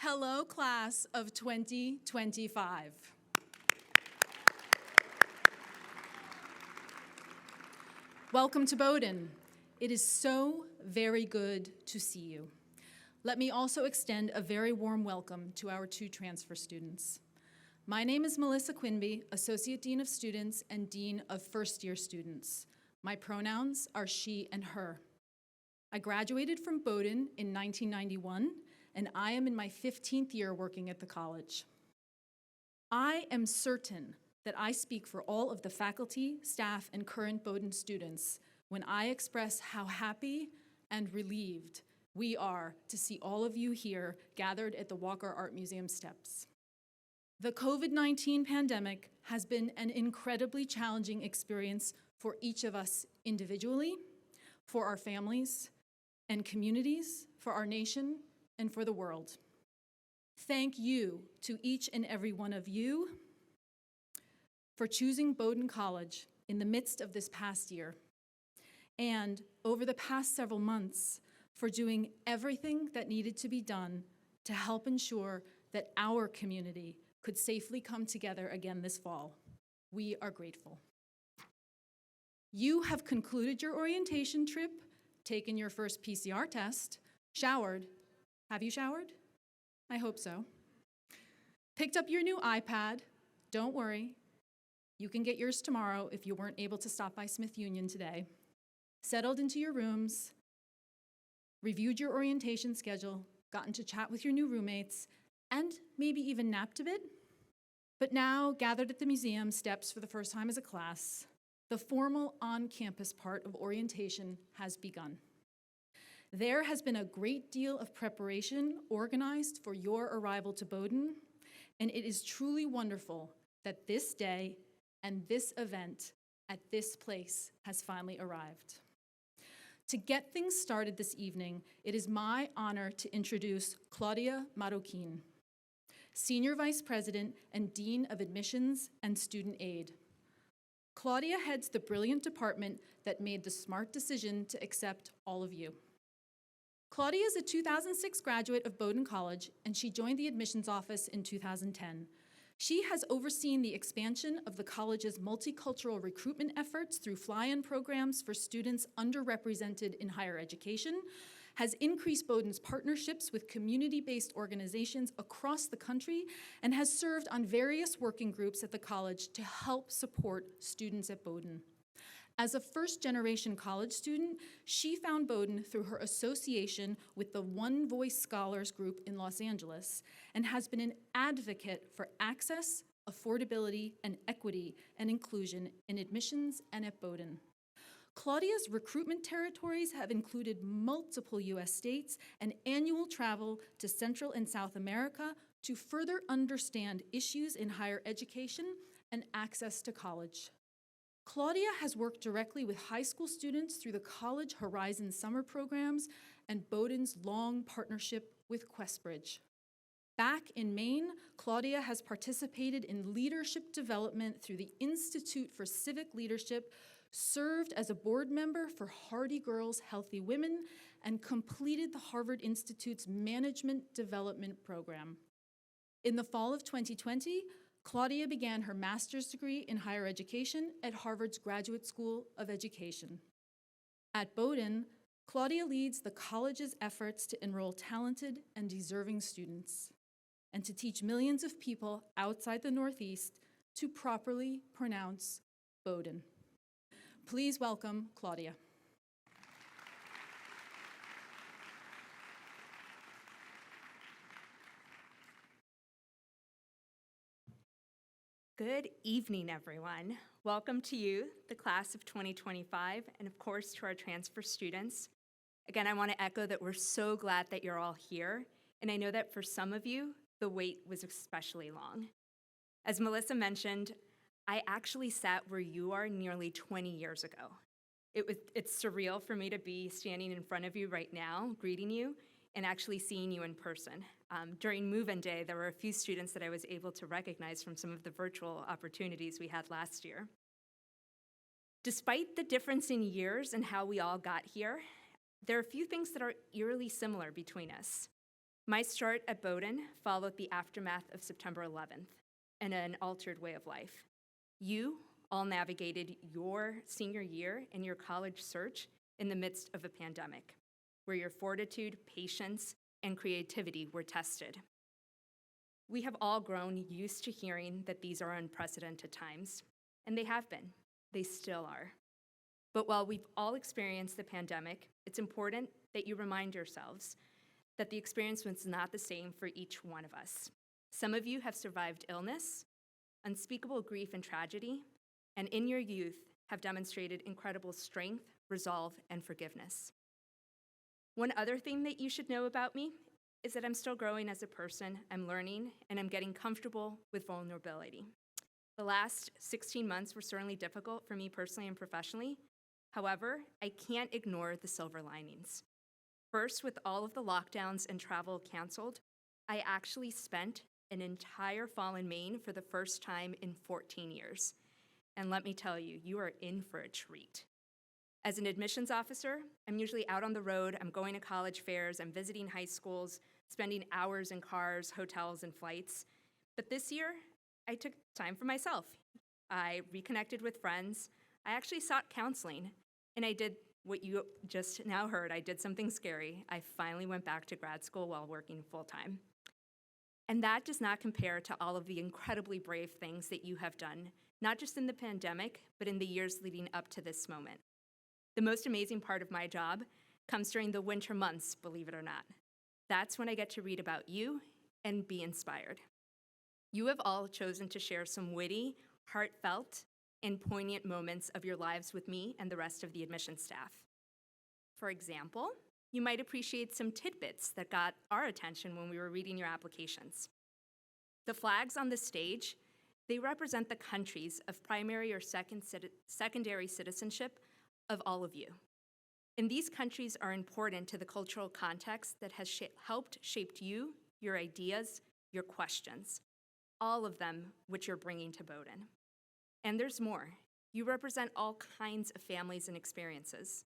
Hello, class of 2025. Welcome to Bowdoin. It is so very good to see you. Let me also extend a very warm welcome to our two transfer students. My name is Melissa Quinby, Associate Dean of Students and Dean of First-Year Students. My pronouns are she and her. I graduated from Bowdoin in 1991, and I am in my 15th year working at the college. I am certain that I speak for all of the faculty, staff, and current Bowdoin students when I express how happy and relieved we are to see all of you here gathered at the Walker Art Museum steps. The COVID-19 pandemic has been an incredibly challenging experience for each of us individually, for our families and communities, for our nation, and for the world. Thank you to each and every one of you for choosing Bowdoin College in the midst of this past year, and over the past several months for doing everything that needed to be done to help ensure that our community could safely come together again this fall. We are grateful. You have concluded your orientation trip, taken your first PCR test, showered. Have you showered? I hope so. Picked up your new iPad. Don't worry. You can get yours tomorrow if you weren't able to stop by Smith Union today. Settled into your rooms, reviewed your orientation schedule, gotten to chat with your new roommates, and maybe even napped a bit. But now, gathered at the museum steps for the first time as a class, the formal on-campus part of orientation has begun. There has been a great deal of preparation organized for your arrival to Bowdoin, and it is truly wonderful that this day and this event at this place has finally arrived. To get things started this evening, it is my honor to introduce Claudia Marroquin, Senior Vice President and Dean of Admissions and Student Aid. Claudia heads the brilliant department that made the smart decision to accept all of you. Claudia is a 2006 graduate of Bowdoin College, and she joined the admissions office in 2010. She has overseen the expansion of the college's multicultural recruitment efforts through fly-in programs for students underrepresented in higher education, has increased Bowdoin's partnerships with community-based organizations across the country, and has served on various working groups at the college to help support students at Bowdoin. As a first-generation college student, she found Bowdoin through her association with the One Voice Scholars Group in Los Angeles and has been an advocate for access, affordability, and equity and inclusion in admissions and at Bowdoin. Claudia's recruitment territories have included multiple U.S. states and annual travel to Central and South America to further understand issues in higher education and access to college. Claudia has worked directly with high school students through the College Horizon summer programs and Bowdoin's long partnership with Questbridge. Back in Maine, Claudia has participated in leadership development through the Institute for Civic Leadership, served as a board member for Hardy Girls Healthy Women, and completed the Harvard Institute's Management Development Program. In the fall of 2020, Claudia began her master's degree in higher education at Harvard's Graduate School of Education. At Bowdoin, Claudia leads the college's efforts to enroll talented and deserving students and to teach millions of people outside the Northeast to properly pronounce Bowdoin. Please welcome Claudia. Good evening, everyone. Welcome to you, the class of 2025, and of course to our transfer students. Again, I want to echo that we're so glad that you're all here, and I know that for some of you, the wait was especially long. As Melissa mentioned, I actually sat where you are nearly 20 years ago. It's surreal for me to be standing in front of you right now, greeting you, and actually seeing you in person. During Move-In Day, there were a few students that I was able to recognize from some of the virtual opportunities we had last year. Despite the difference in years and how we all got here, there are a few things that are eerily similar between us. My start at Bowdoin followed the aftermath of September 11th and an altered way of life. You all navigated your senior year and your college search in the midst of a pandemic, where your fortitude, patience, and creativity were tested. We have all grown used to hearing that these are unprecedented times, and they have been. They still are. But while we've all experienced the pandemic, it's important that you remind yourselves that the experience was not the same for each one of us. Some of you have survived illness, unspeakable grief and tragedy, and in your youth have demonstrated incredible strength, resolve, and forgiveness. One other thing that you should know about me is that I'm still growing as a person, I'm learning, and I'm getting comfortable with vulnerability. The last 16 months were certainly difficult for me personally and professionally. However, I can't ignore the silver linings. First, with all of the lockdowns and travel canceled, I actually spent an entire fall in Maine for the first time in 14 years. And let me tell you, you are in for a treat. As an admissions officer, I'm usually out on the road, I'm going to college fairs, I'm visiting high schools, spending hours in cars, hotels, and flights. But this year, I took time for myself. I reconnected with friends, I actually sought counseling, and I did what you just now heard. I did something scary. I finally went back to grad school while working full-time. And that does not compare to all of the incredibly brave things that you have done, not just in the pandemic, but in the years leading up to this moment. The most amazing part of my job comes during the winter months, believe it or not. That's when I get to read about you and be inspired. You have all chosen to share some witty, heartfelt, and poignant moments of your lives with me and the rest of the admissions staff. For example, you might appreciate some tidbits that got our attention when we were reading your applications. The flags on the stage, they represent the countries of primary or secondary citizenship of all of you. And these countries are important to the cultural context that has helped shape you, your ideas, your questions, all of them which you're bringing to Bowdoin. And there's more. You represent all kinds of families and experiences.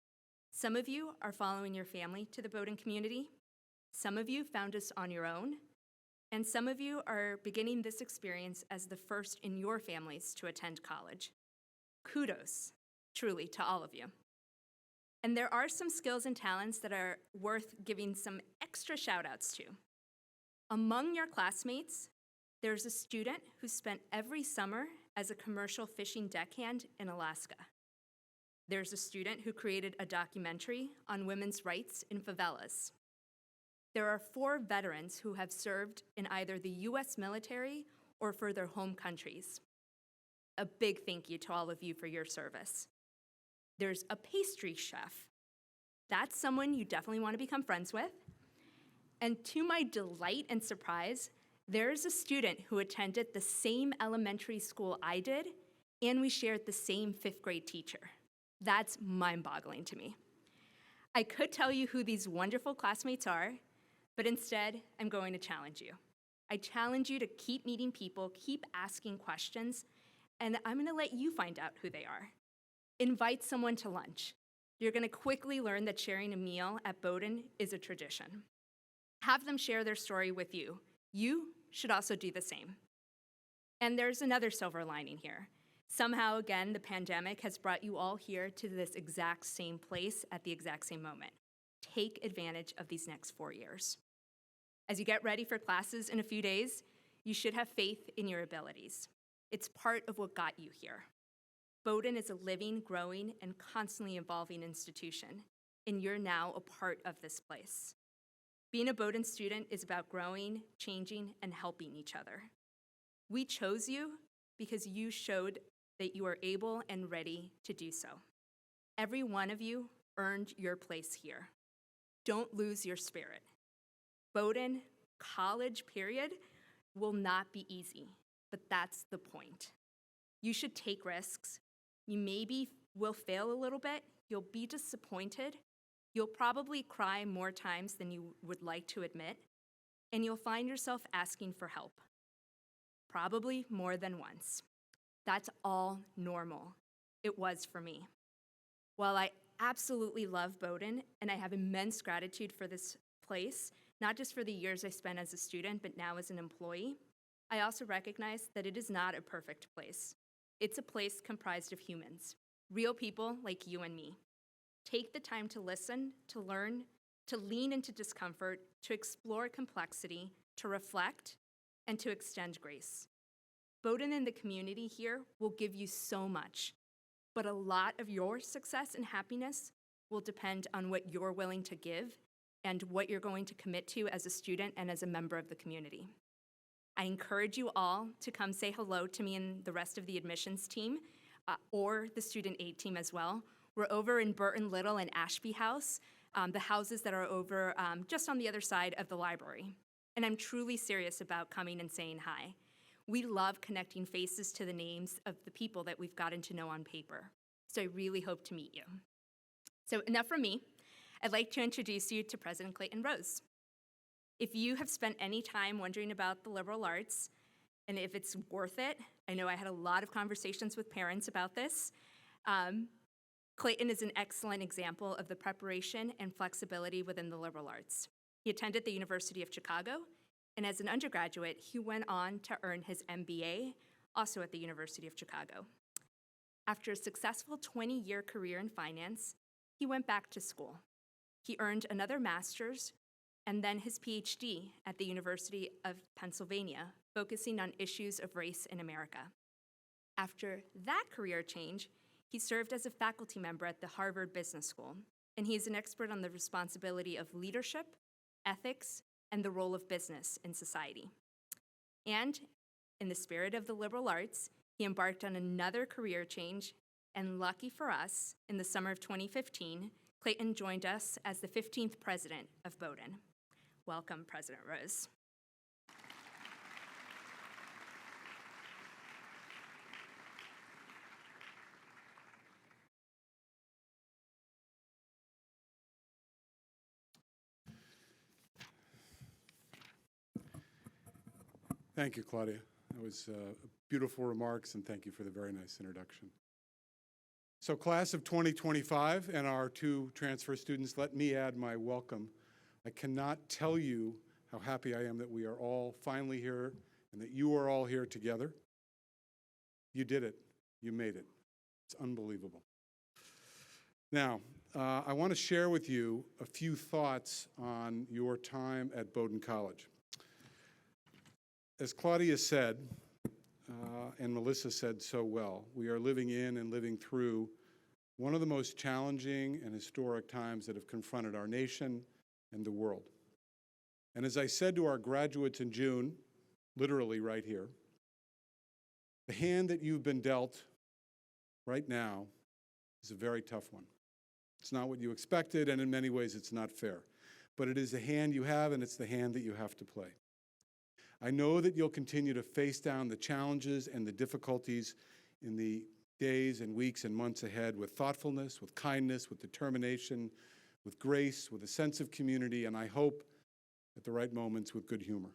Some of you are following your family to the Bowdoin community. Some of you found us on your own. And some of you are beginning this experience as the first in your families to attend college. Kudos, truly, to all of you. And there are some skills and talents that are worth giving some extra shout outs to. Among your classmates, there's a student who spent every summer as a commercial fishing deckhand in Alaska. There's a student who created a documentary on women's rights in favelas. There are 4 veterans who have served in either the US military or for their home countries. A big thank you to all of you for your service. There's a pastry chef. That's someone you definitely want to become friends with. And to my delight and surprise, there's a student who attended the same elementary school I did, and we shared the same 5th grade teacher. That's mind-boggling to me. I could tell you who these wonderful classmates are, but instead, I'm going to challenge you. I challenge you to keep meeting people, keep asking questions, and I'm gonna let you find out who they are. Invite someone to lunch. You're gonna quickly learn that sharing a meal at Bowdoin is a tradition. Have them share their story with you. You should also do the same. And there's another silver lining here. Somehow, again, the pandemic has brought you all here to this exact same place at the exact same moment. Take advantage of these next 4 years. As you get ready for classes in a few days, you should have faith in your abilities. It's part of what got you here. Bowdoin is a living, growing, and constantly evolving institution, and you're now a part of this place. Being a Bowdoin student is about growing, changing, and helping each other. We chose you because you showed that you are able and ready to do so. Every one of you earned your place here. Don't lose your spirit. Bowdoin, college period, will not be easy, but that's the point. You should take risks. You maybe will fail a little bit. You'll be disappointed. You'll probably cry more times than you would like to admit, and you'll find yourself asking for help, probably more than once. That's all normal. It was for me. While I absolutely love Bowdoin and I have immense gratitude for this place, not just for the years I spent as a student, but now as an employee, I also recognize that it is not a perfect place. It's a place comprised of humans, real people like you and me. Take the time to listen, to learn, to lean into discomfort, to explore complexity, to reflect, and to extend grace. Bowdoin and the community here will give you so much, but a lot of your success and happiness will depend on what you're willing to give and what you're going to commit to as a student and as a member of the community. I encourage you all to come say hello to me and the rest of the admissions team, or the student aid team as well. We're over in Burton Little and Ashby House, the houses that are over just on the other side of the library. And I'm truly serious about coming and saying hi. We love connecting faces to the names of the people that we've gotten to know on paper. So I really hope to meet you. So enough from me. I'd like to introduce you to President Clayton Rose. If you have spent any time wondering about the liberal arts and if it's worth it, I know I had a lot of conversations with parents about this. Clayton is an excellent example of the preparation and flexibility within the liberal arts. He attended the University of Chicago, and as an undergraduate, he went on to earn his MBA, also at the University of Chicago. After a successful 20-year career in finance, he went back to school. He earned another master's and then his PhD at the University of Pennsylvania, focusing on issues of race in America. After that career change, he served as a faculty member at the Harvard Business School, and he is an expert on the responsibility of leadership, ethics, and the role of business in society. And in the spirit of the liberal arts, he embarked on another career change, and lucky for us, in the summer of 2015, Clayton joined us as the 15th president of Bowdoin. Welcome, President Rose. Thank you, Claudia. That was beautiful remarks, and thank you for the very nice introduction. So, class of 2025 and our two transfer students, let me add my welcome. I cannot tell you how happy I am that we are all finally here and that you are all here together. You did it. You made it. It's unbelievable. Now, I want to share with you a few thoughts on your time at Bowdoin College. As Claudia said, and Melissa said so well, we are living in and living through one of the most challenging and historic times that have confronted our nation and the world. And as I said to our graduates in June, literally right here, the hand that you've been dealt right now is a very tough one. It's not what you expected, and in many ways it's not fair. But it is the hand you have, and it's the hand that you have to play. I know that you'll continue to face down the challenges and the difficulties in the days and weeks and months ahead with thoughtfulness, with kindness, with determination, with grace, with a sense of community, and I hope at the right moments with good humor.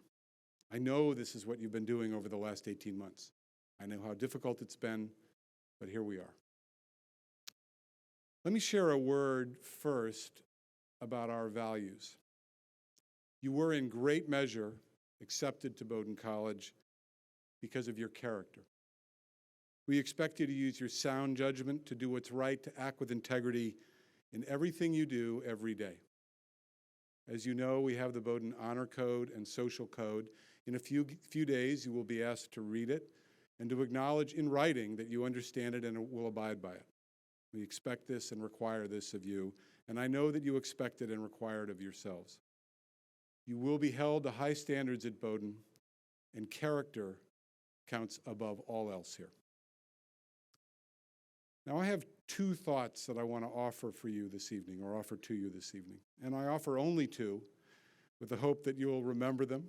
I know this is what you've been doing over the last 18 months. I know how difficult it's been, but here we are. Let me share a word first about our values. You were in great measure accepted to Bowdoin College because of your character. We expect you to use your sound judgment, to do what's right, to act with integrity in everything you do every day. As you know, we have the Bowdoin Honor Code and Social Code. In a few days, you will be asked to read it and to acknowledge in writing that you understand it and will abide by it. We expect this and require this of you, and I know that you expect it and require it of yourselves. You will be held to high standards at Bowdoin, and character counts above all else here. Now, I have two thoughts that I want to offer for you this evening, or offer to you this evening. And I offer only two, with the hope that you'll remember them,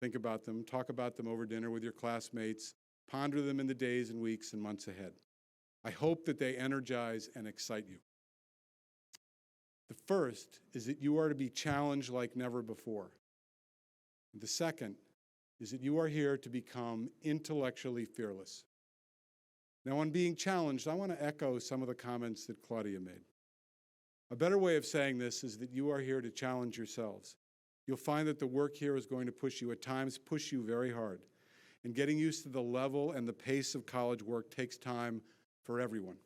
think about them, talk about them over dinner with your classmates, ponder them in the days and weeks and months ahead. I hope that they energize and excite you. The first is that you are to be challenged like never before. The second is that you are here to become intellectually fearless. Now, on being challenged, I want to echo some of the comments that Claudia made. A better way of saying this is that you are here to challenge yourselves. You'll find that the work here is going to push you, at times push you very hard. And getting used to the level and the pace of college work takes time for everyone.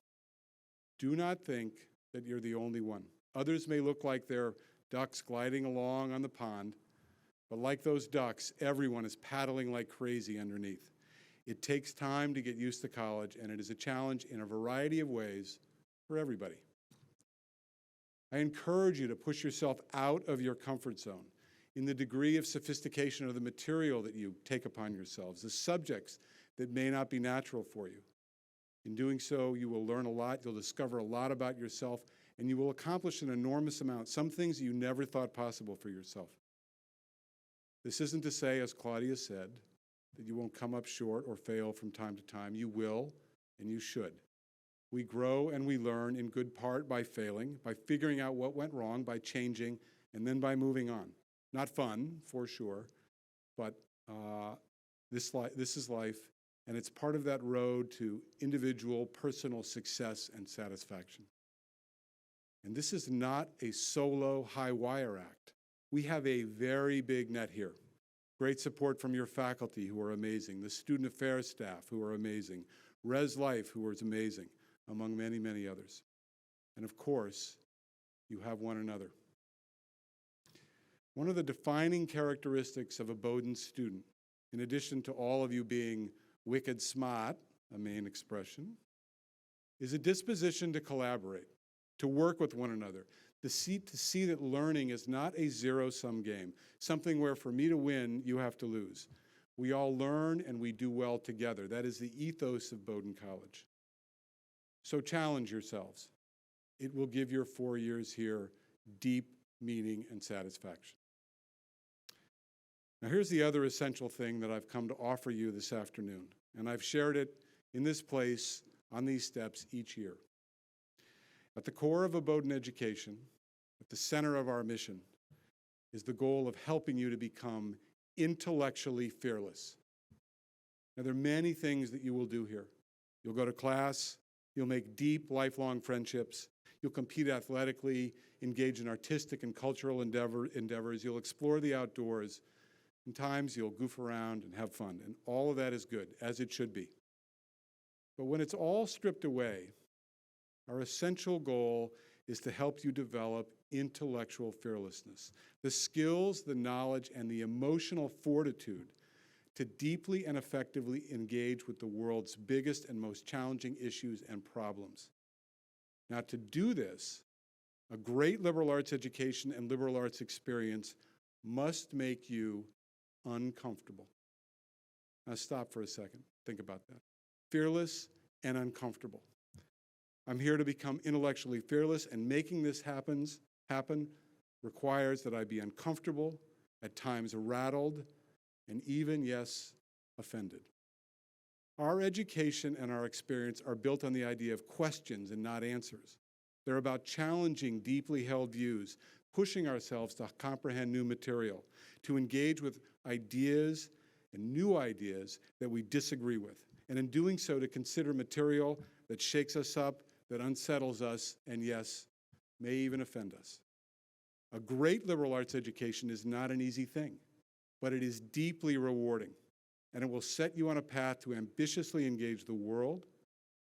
Do not think that you're the only one. Others may look like they're ducks gliding along on the pond, but like those ducks, everyone is paddling like crazy underneath. It takes time to get used to college, and it is a challenge in a variety of ways for everybody. I encourage you to push yourself out of your comfort zone in the degree of sophistication of the material that you take upon yourselves, the subjects that may not be natural for you. In doing so, you will learn a lot, you'll discover a lot about yourself, and you will accomplish an enormous amount, some things you never thought possible for yourself. This isn't to say, as Claudia said, that you won't come up short or fail from time to time. You will, and you should. We grow and we learn in good part by failing, by figuring out what went wrong, by changing, and then by moving on. Not fun, for sure, but this is life, and it's part of that road to individual, personal success and satisfaction. And this is not a solo high-wire act. We have a very big net here. Great support from your faculty, who are amazing, the student affairs staff, who are amazing, Res Life, who is amazing, among many, many others. And of course, you have one another. One of the defining characteristics of a Bowdoin student, in addition to all of you being wicked smart, a main expression, is a disposition to collaborate, to work with one another, to see that learning is not a zero-sum game, something where for me to win, you have to lose. We all learn and we do well together. That is the ethos of Bowdoin College. So challenge yourselves. It will give your 4 years here deep meaning and satisfaction. Now here's the other essential thing that I've come to offer you this afternoon, and I've shared it in this place on these steps each year. At the core of a Bowdoin education, at the center of our mission, is the goal of helping you to become intellectually fearless. Now, there are many things that you will do here. You'll go to class, you'll make deep, lifelong friendships, you'll compete athletically, engage in artistic and cultural endeavors, you'll explore the outdoors, and times you'll goof around and have fun, and all of that is good, as it should be. But when it's all stripped away, our essential goal is to help you develop intellectual fearlessness, the skills, the knowledge, and the emotional fortitude to deeply and effectively engage with the world's biggest and most challenging issues and problems. Now, to do this, a great liberal arts education and liberal arts experience must make you uncomfortable. Now, stop for a second. Think about that. Fearless and uncomfortable. I'm here to become intellectually fearless, and making this happen requires that I be uncomfortable, at times rattled, and even, yes, offended. Our education and our experience are built on the idea of questions and not answers. They're about challenging deeply held views, pushing ourselves to comprehend new material, to engage with ideas and new ideas that we disagree with, and in doing so to consider material that shakes us up, that unsettles us, and yes, may even offend us. A great liberal arts education is not an easy thing, but it is deeply rewarding, and it will set you on a path to ambitiously engage the world,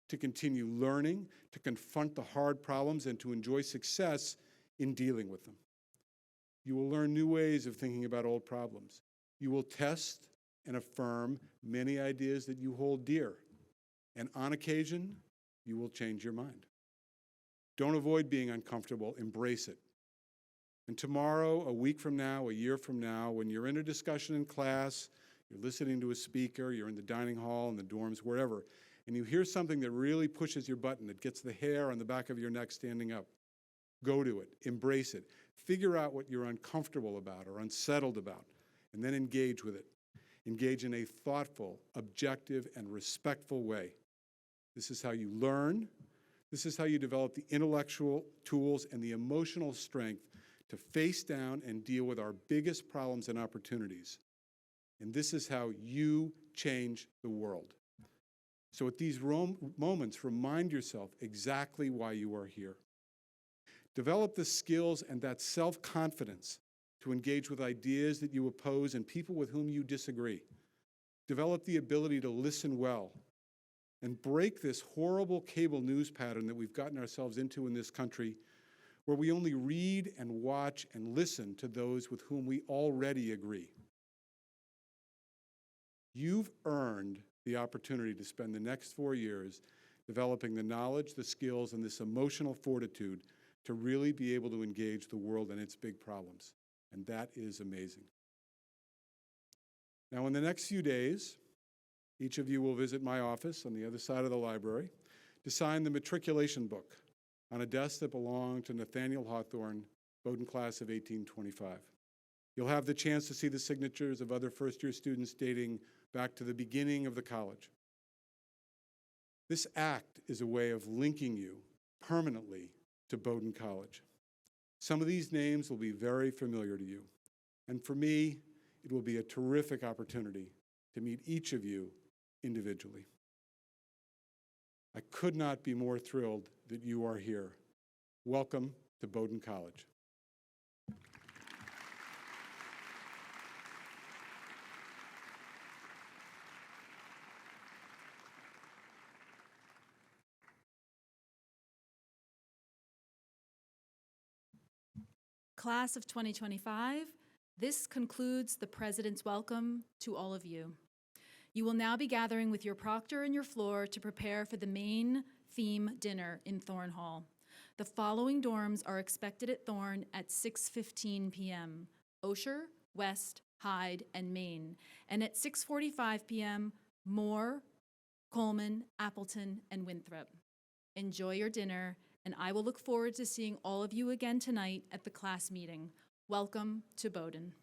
to continue learning, to confront the hard problems, and to enjoy success in dealing with them. You will learn new ways of thinking about old problems. You will test and affirm many ideas that you hold dear, and on occasion, you will change your mind. Don't avoid being uncomfortable, embrace it. And tomorrow, a week from now, a year from now, when you're in a discussion in class, you're listening to a speaker, you're in the dining hall, in the dorms, wherever, and you hear something that really pushes your button, that gets the hair on the back of your neck standing up, go to it, embrace it, figure out what you're uncomfortable about or unsettled about, and then engage with it. Engage in a thoughtful, objective, and respectful way. This is how you learn. This is how you develop the intellectual tools and the emotional strength to face down and deal with our biggest problems and opportunities. And this is how you change the world. So at these moments, remind yourself exactly why you are here. Develop the skills and that self-confidence to engage with ideas that you oppose and people with whom you disagree. Develop the ability to listen well and break this horrible cable news pattern that we've gotten ourselves into in this country, where we only read and watch and listen to those with whom we already agree. You've earned the opportunity to spend the next 4 years developing the knowledge, the skills, and this emotional fortitude to really be able to engage the world and its big problems. And that is amazing. Now, in the next few days, each of you will visit my office on the other side of the library to sign the matriculation book on a desk that belonged to Nathaniel Hawthorne, Bowdoin class of 1825. You'll have the chance to see the signatures of other first-year students dating back to the beginning of the college. This act is a way of linking you permanently to Bowdoin College. Some of these names will be very familiar to you, and for me, it will be a terrific opportunity to meet each of you individually. I could not be more thrilled that you are here. Welcome to Bowdoin College. Class of 2025, this concludes the President's welcome to all of you. You will now be gathering with your proctor and your floor to prepare for the main theme dinner in Thorne Hall. The following dorms are expected at Thorne at 6:15 p.m. Osher, West, Hyde, and Main. And at 6:45 p.m., Moore, Coleman, Appleton, and Winthrop. Enjoy your dinner, and I will look forward to seeing all of you again tonight at the class meeting. Welcome to Bowdoin.